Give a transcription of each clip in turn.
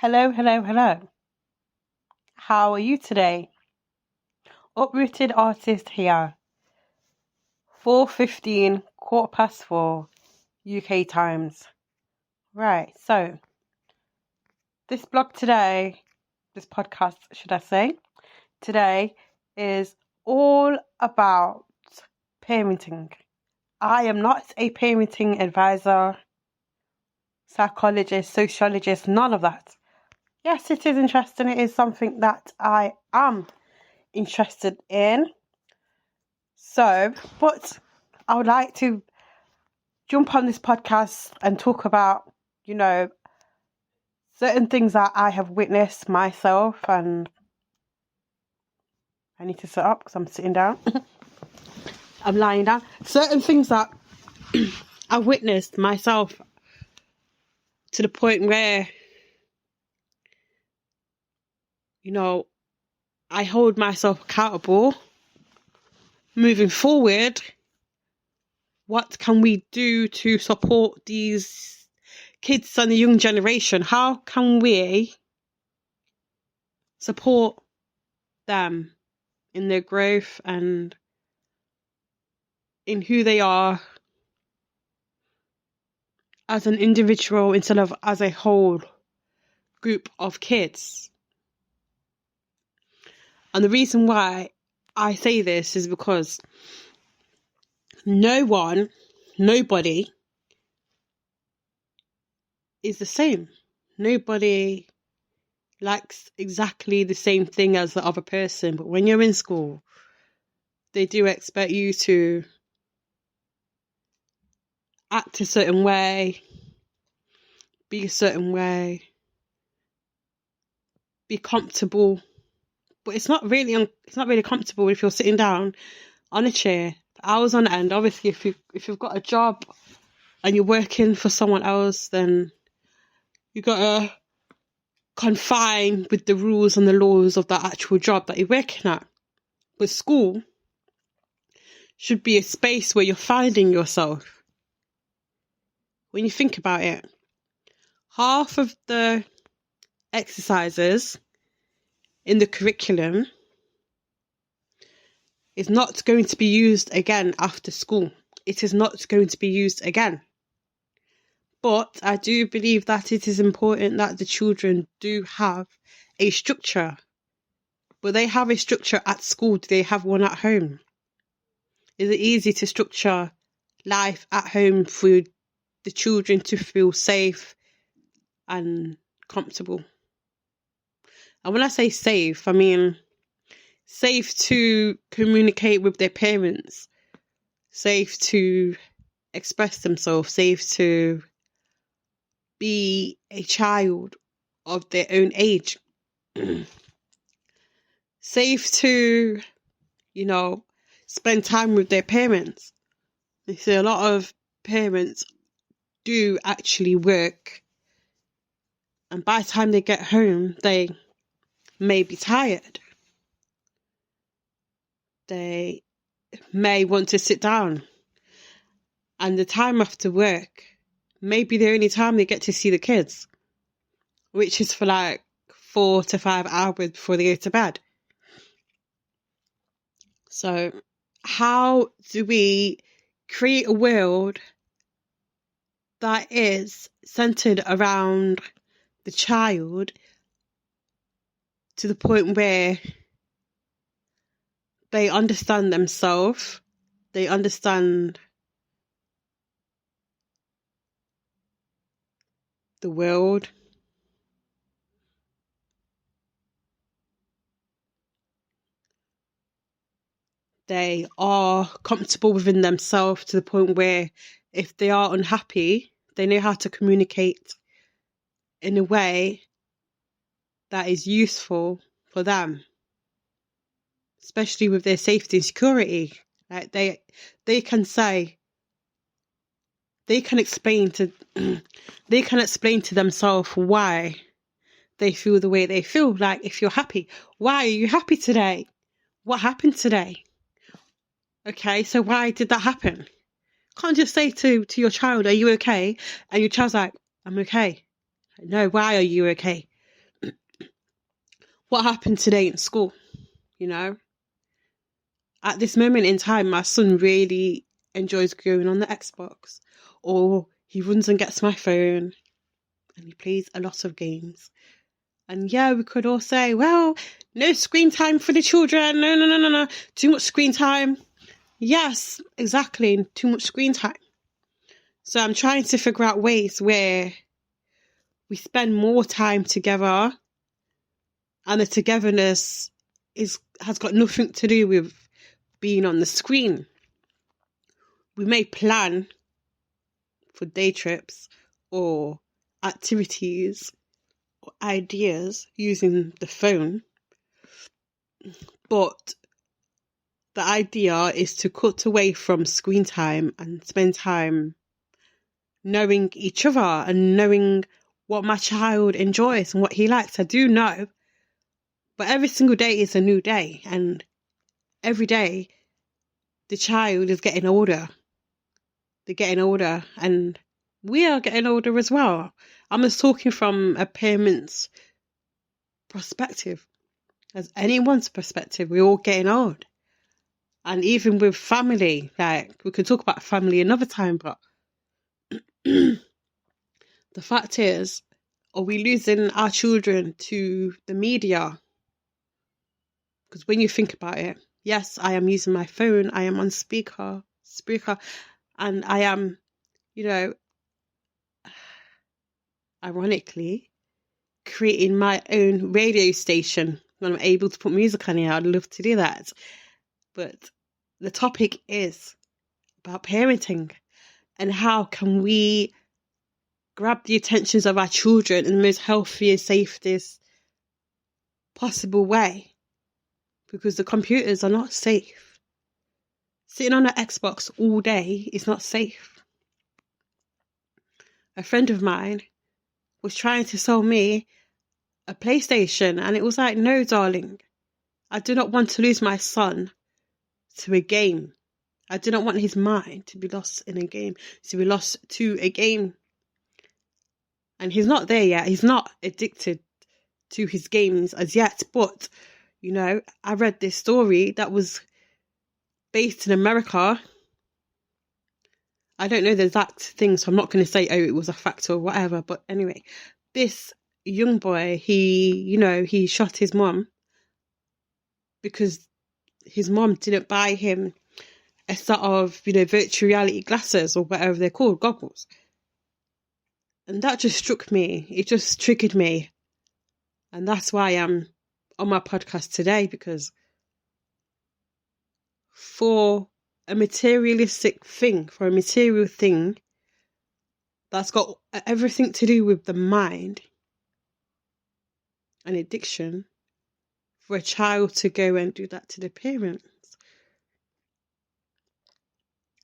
Hello, hello, hello. How are you today? Uprooted artist here. 4:15, 4:15 UK times. Right, so this podcast, should I say, today is all about parenting. I am not a parenting advisor, psychologist, sociologist, none of that. Yes, it is interesting. It is something that I am interested in. But I would like to jump on this podcast and talk about, certain things that I have witnessed myself, and I need to sit up because I'm sitting down. I'm lying down. Certain things that I've witnessed myself to the point where, I hold myself accountable. Moving forward, what can we do to support these kids and the young generation? How can we support them in their growth and in who they are as an individual instead of as a whole group of kids? And the reason why I say this is because nobody is the same. Nobody likes exactly the same thing as the other person. But when you're in school, they do expect you to act a certain way, be a certain way, be comfortable. But it's not really comfortable if you're sitting down on a chair for hours on end. Obviously, if you've got a job and you're working for someone else, then you gotta confine with the rules and the laws of the actual job that you're working at. But school should be a space where you're finding yourself. When you think about it, half of the exercises in the curriculum is not going to be used again after school. It is not going to be used again. But I do believe that it is important that the children do have a structure. But they have a structure at school. Do they have one at home? Is it easy to structure life at home for the children to feel safe and comfortable? And when I say safe, I mean safe to communicate with their parents, safe to express themselves, safe to be a child of their own age, safe to, spend time with their parents. You see, a lot of parents do actually work, and by the time they get home, they may be tired. They may want to sit down, and the time after work may be the only time they get to see the kids, which is for like 4 to 5 hours before they go to bed. So how do we create a world that is centered around the child to the point where they understand themselves, they understand the world, they are comfortable within themselves to the point where if they are unhappy, they know how to communicate in a way that is useful for them, especially with their safety and security. Like they can say, they can explain to themselves why they feel the way they feel. Like, if you're happy, why are you happy today? What happened today? Okay, so why did that happen? Can't just say to your child, are you okay? And your child's like, I'm okay. No, why are you okay? what happened today in school, At this moment in time, my son really enjoys going on the Xbox, or he runs and gets my phone and he plays a lot of games. And yeah, we could all say, well, no screen time for the children. No. Too much screen time. Yes, exactly. Too much screen time. So I'm trying to figure out ways where we spend more time together, and the togetherness has got nothing to do with being on the screen. We may plan for day trips or activities or ideas using the phone, but the idea is to cut away from screen time and spend time knowing each other and knowing what my child enjoys and what he likes. I do know, but every single day is a new day, and every day the child is getting older. They're getting older, and we are getting older as well. I'm just talking from a parent's perspective. As anyone's perspective, we're all getting old. And even with family, like, we could talk about family another time, but the fact is, are we losing our children to the media? Because when you think about it, yes, I am using my phone, I am on speaker, and I am, ironically, creating my own radio station. When I'm able to put music on here, I'd love to do that. But the topic is about parenting, and how can we grab the attentions of our children in the most healthiest, safest possible way, because the computers are not safe. Sitting on an Xbox all day is not safe. A friend of mine was trying to sell me a PlayStation, and it was like, no, darling, I do not want to lose my son to a game. I do not want his mind to be lost in a game, to be lost to a game. And he's not there yet. He's not addicted to his games as yet. But, I read this story that was based in America. I don't know the exact thing, so I'm not going to say, it was a fact or whatever. But anyway, this young boy, he shot his mom because his mom didn't buy him a set of, virtual reality glasses or whatever they're called, goggles. And that just struck me. It just triggered me. And that's why I'm on my podcast today, because for a material thing that's got everything to do with the mind and addiction, for a child to go and do that to the parents.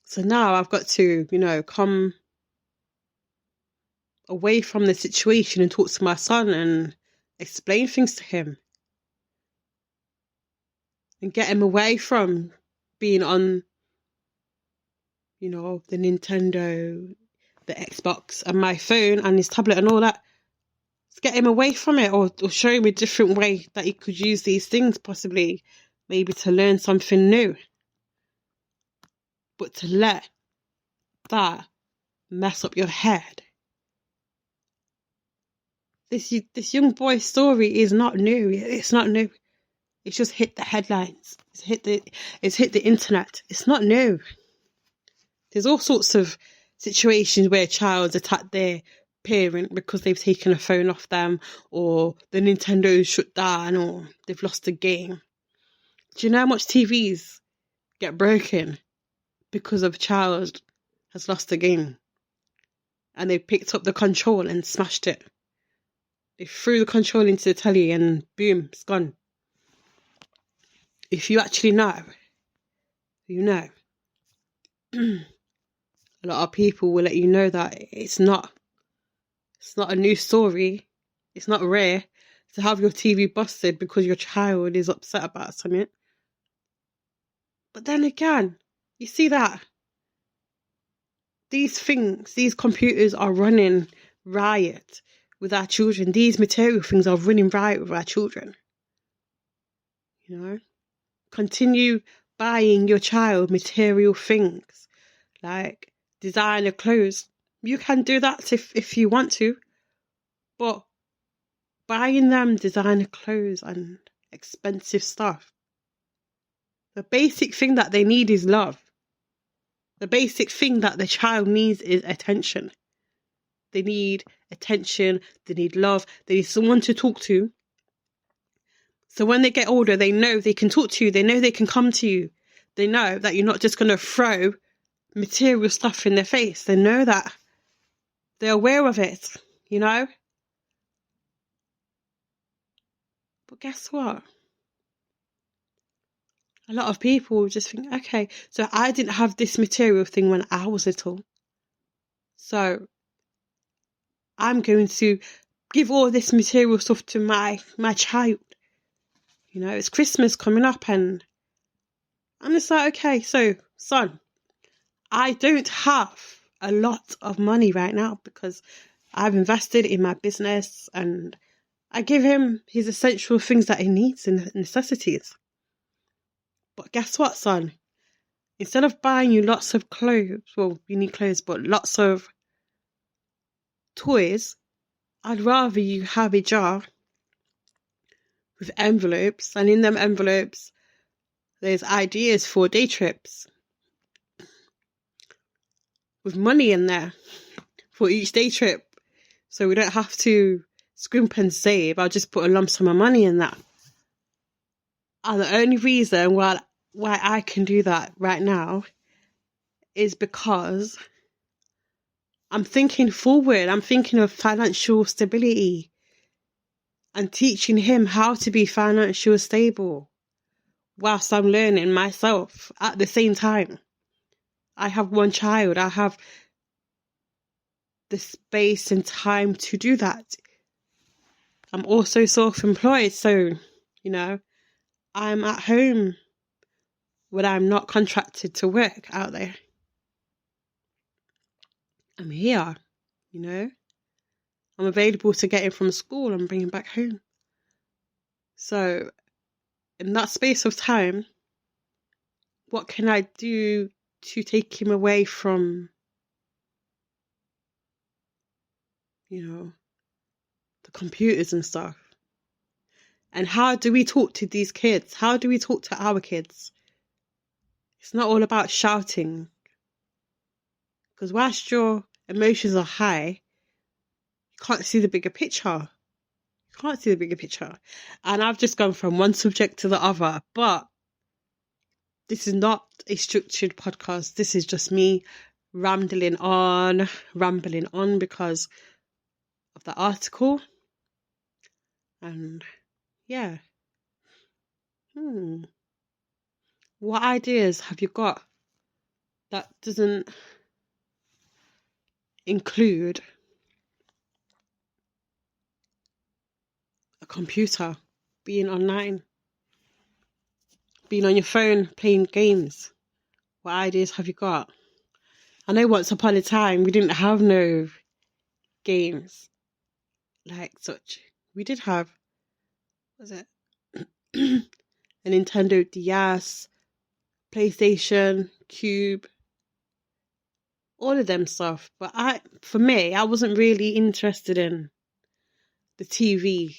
So now I've got to, come away from the situation and talk to my son and explain things to him and get him away from being on, the Nintendo, the Xbox and my phone and his tablet and all that. Let's get him away from it, or show him a different way that he could use these things, possibly maybe to learn something new. But to let that mess up your head. This young boy's story is not new. It's not new. It's just hit the headlines. It's hit the internet. It's not new. There's all sorts of situations where a child's attacked their parent because they've taken a phone off them, or the Nintendo's shut down, or they've lost a game. Do you know how much TVs get broken because of a child has lost a game and they picked up the control and smashed it? They threw the control into the telly and boom, it's gone. If you actually know, you know. A lot of people will let you know that it's not a new story. It's not rare to have your TV busted because your child is upset about something. But then again, you see that these computers are running riot with our children. These material things are running riot with our children. you know. Continue buying your child material things like designer clothes. You can do that if you want to, but buying them designer clothes and expensive stuff, the basic thing that they need is love. The basic thing that the child needs is attention. They need attention, they need love, they need someone to talk to. So when they get older, they know they can talk to you, they know they can come to you. They know that you're not just going to throw material stuff in their face. They know that. They're aware of it, you know? But guess what? A lot of people just think, okay, so I didn't have this material thing when I was little. So I'm going to give all this material stuff to my child. You know, it's Christmas coming up and I'm just like, okay, so son, I don't have a lot of money right now because I've invested in my business and I give him his essential things that he needs and necessities. But guess what, son? Instead of buying you lots of clothes, well, you need clothes, but lots of toys, I'd rather you have a jar with envelopes, and in them envelopes, there's ideas for day trips with money in there for each day trip. So we don't have to scrimp and save. I'll just put a lump sum of money in that. And the only reason why I can do that right now is because I'm thinking forward. I'm thinking of financial stability and teaching him how to be financially stable whilst I'm learning myself at the same time. I have one child. I have the space and time to do that. I'm also self-employed, so, you know, I'm at home when I'm not contracted to work out there. I'm here, you know. I'm available to get him from school and bring him back home. So, in that space of time, what can I do to take him away from, you know, the computers and stuff? And how do we talk to these kids? How do we talk to our kids? It's not all about shouting. Because whilst your emotions are high, you can't see the bigger picture. You can't see the bigger picture. And I've just gone from one subject to the other. But this is not a structured podcast. This is just me rambling on because of the article. And yeah. What ideas have you got that doesn't include a computer, being online, being on your phone, playing games? What ideas have you got? I know once upon a time we didn't have no games like such. We did have, what was it? A Nintendo DS, PlayStation, Cube, all of them stuff. But for me, I wasn't really interested in the TV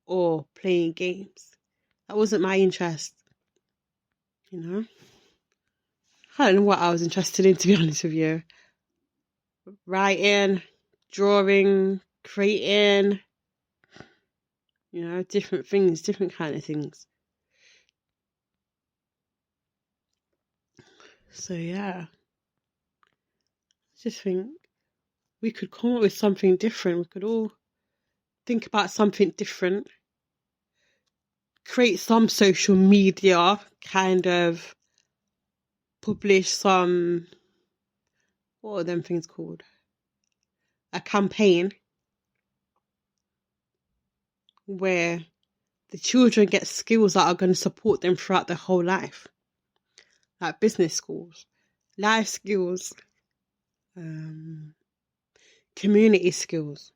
or playing games. That wasn't my interest, you know. I don't know what I was interested in, to be honest with you. Writing, drawing, creating, you know, different things, different kind of things. So yeah, I just think we could come up with something different. We could all think about something different. Create some social media, kind of publish some, what are them things called? A campaign where the children get skills that are going to support them throughout their whole life. Like business skills, life skills, community skills,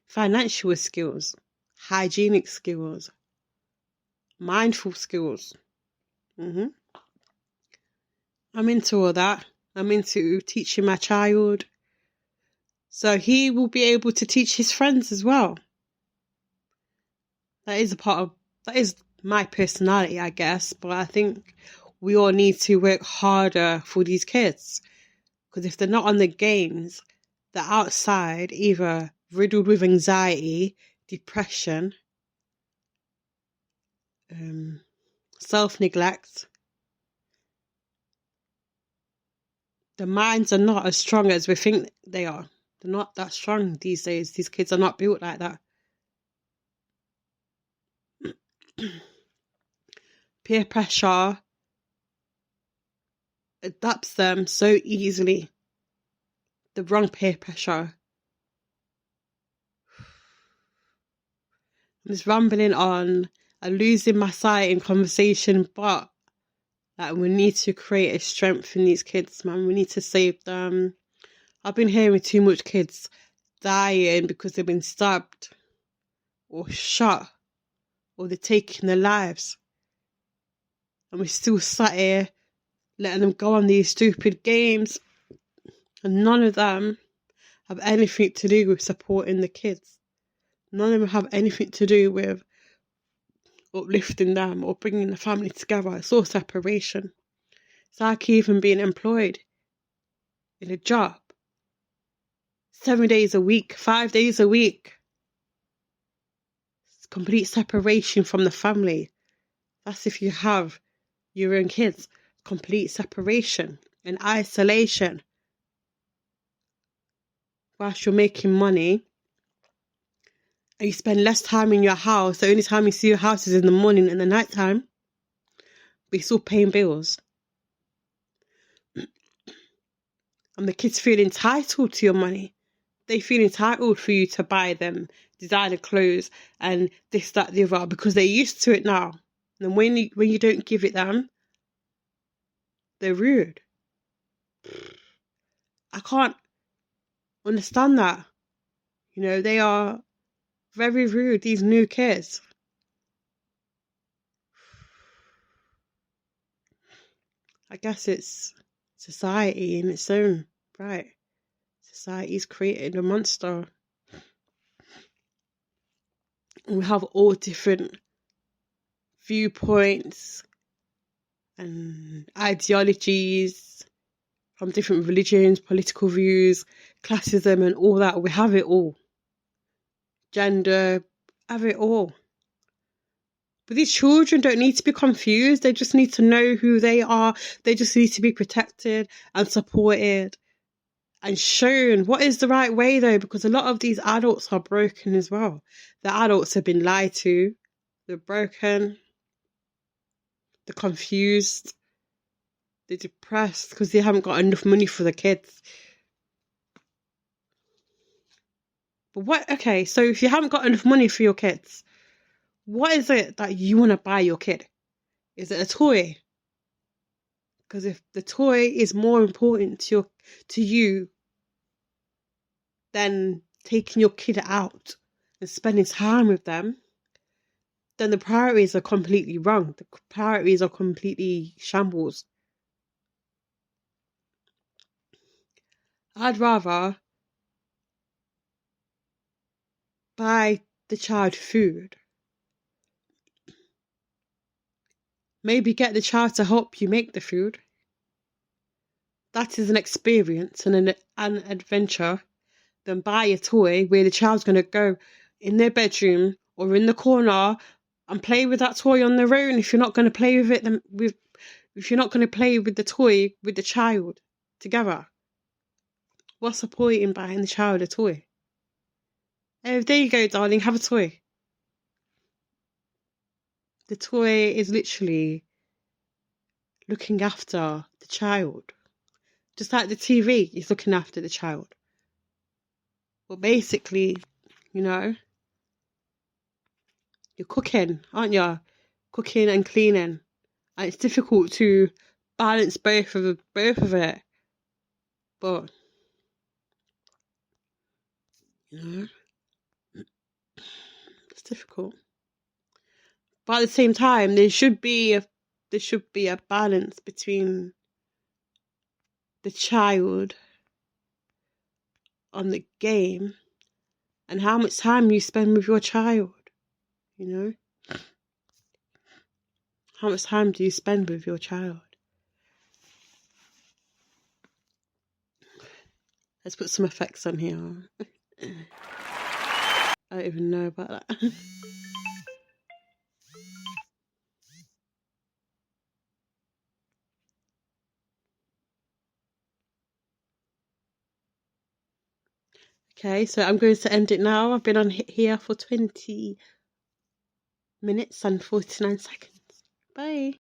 financial skills, hygienic skills, mindful skills. I'm into all that. I'm into teaching my child, so he will be able to teach his friends as well. That is my personality, I guess, but I think we all need to work harder for these kids, because if they're not on the games, they're outside either riddled with anxiety, depression, self-neglect. The minds are not as strong as we think they are. They're not that strong these days. These kids are not built like that. Peer pressure adapts them so easily. The wrong peer pressure. I'm just rambling on and losing my sight in conversation, but we need to create a strength in these kids, man. We need to save them. I've been hearing too much kids dying because they've been stabbed or shot or they're taking their lives. And we're still sat here letting them go on these stupid games. And none of them have anything to do with supporting the kids. None of them have anything to do with uplifting them or bringing the family together. It's all separation. It's like even being employed in a job 7 days a week, 5 days a week. It's complete separation from the family. That's if you have your own kids. Complete separation and isolation. Whilst you're making money and you spend less time in your house, the only time you see your house is in the morning and the night time, but you're still paying bills. And the kids feel entitled to your money. They feel entitled for you to buy them designer clothes and this, that, the other, because they're used to it now. And when you don't give it them, they're rude. I can't understand that. They are very rude, these new kids. I guess it's society in its own right. Society's created a monster. And we have all different viewpoints and ideologies from different religions, political views, classism and all that. We have it all. Gender, have it all. But these children don't need to be confused. They just need to know who they are. They just need to be protected and supported and shown what is the right way, though, because a lot of these adults are broken as well. The adults have been lied to. They're broken. They're confused. They're depressed because they haven't got enough money for the kids. But okay, so if you haven't got enough money for your kids, what is it that you want to buy your kid? Is it a toy? Because if the toy is more important to you than taking your kid out and spending time with them, then the priorities are completely wrong. The priorities are completely shambles. I'd rather buy the child food. Maybe get the child to help you make the food. That is an experience and an adventure. Then buy a toy where the child's going to go in their bedroom or in the corner and play with that toy on their own. If you're not going to play with it, if you're not going to play with the toy with the child together, what's the point in buying the child a toy? Oh, there you go, darling, have a toy. The toy is literally looking after the child. Just like the TV is looking after the child. But basically, you're cooking, aren't you? Cooking and cleaning. And it's difficult to balance both of it. But, it's difficult. But at the same time, there should be a balance between the child on the game and how much time you spend with your child, you know? How much time do you spend with your child? Let's put some effects on here. I don't even know about that. Okay, so I'm going to end it now. I've been on here for 20 minutes and 49 seconds. Bye.